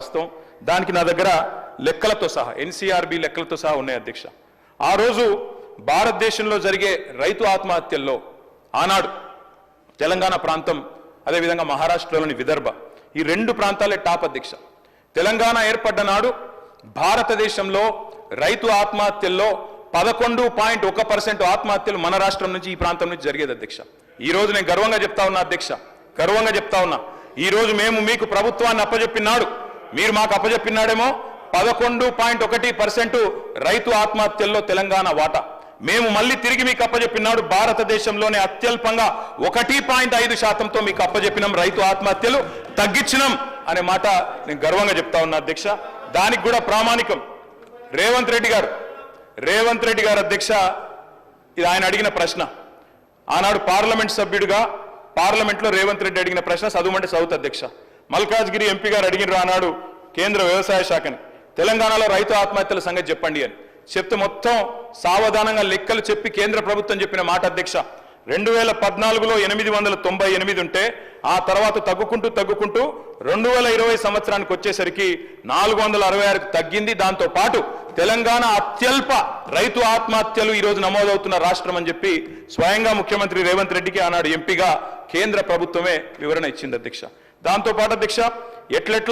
వాస్తవం. దానికి నా దగ్గర లెక్కలతో సహా ఎన్సీఆర్బీ లెక్కలతో సహా ఉన్నాయి అధ్యక్ష. ఆ రోజు భారతదేశంలో జరిగే రైతు ఆత్మహత్యల్లో ఆనాడు తెలంగాణ ప్రాంతం, అదేవిధంగా మహారాష్ట్రలోని విదర్భ, ఈ రెండు ప్రాంతాలే టాప్ అధ్యక్ష. తెలంగాణ ఏర్పడ్డ నాడు భారతదేశంలో రైతు ఆత్మహత్యల్లో 11.1% ఆత్మహత్యలు మన రాష్ట్రం నుంచి, ఈ ప్రాంతం నుంచి జరిగేది అధ్యక్ష. ఈ రోజు నేను గర్వంగా చెప్తా ఉన్నా అధ్యక్ష, గర్వంగా చెప్తా ఉన్నా, ఈ రోజు మేము మీకు ప్రభుత్వాన్ని అప్పజెప్పినాడు, మీరు మాకు అప్పజెప్పినాడేమో 11.1% రైతు ఆత్మహత్యల్లో తెలంగాణ వాటా. మేము మళ్ళీ తిరిగి మీకు అప్పజెప్పినాడు భారతదేశంలోనే అత్యల్పంగా 1.5%తో మీకు అప్పజెప్పినాం, రైతు ఆత్మహత్యలు తగ్గించినాం అనే మాట నేను గర్వంగా చెప్తా ఉన్నా అధ్యక్ష. దానికి కూడా ప్రామాణికం రేవంత్ రెడ్డి గారు అధ్యక్ష. ఇది ఆయన అడిగిన ప్రశ్న, ఆనాడు పార్లమెంట్ సభ్యుడిగా పార్లమెంట్లో రేవంత్ రెడ్డి అడిగిన ప్రశ్న చదువుమంటే చదువుతా అధ్యక్ష. మల్కాజ్గిరి ఎంపీ గారు అడిగినారు ఆనాడు కేంద్ర వ్యవసాయ శాఖని, తెలంగాణలో రైతు ఆత్మహత్యల సంగతి చెప్పండి అని చెప్తే మొత్తం సావధానంగా లెక్కలు చెప్పి కేంద్ర ప్రభుత్వం చెప్పిన మాట అధ్యక్ష, 2014లో 898 ఉంటే ఆ తర్వాత తగ్గుకుంటూ 2020 సంవత్సరానికి వచ్చేసరికి 466కు తగ్గింది. దాంతో పాటు తెలంగాణ అత్యల్ప రైతు ఆత్మహత్యలు ఈ రోజు నమోదవుతున్న రాష్ట్రం అని చెప్పి స్వయంగా ముఖ్యమంత్రి రేవంత్ రెడ్డికి ఆనాడు ఎంపీగా కేంద్ర ప్రభుత్వమే వివరణ ఇచ్చింది అధ్యక్ష. దాంతో పాటు అధ్యక్ష ఎట్లెట్లా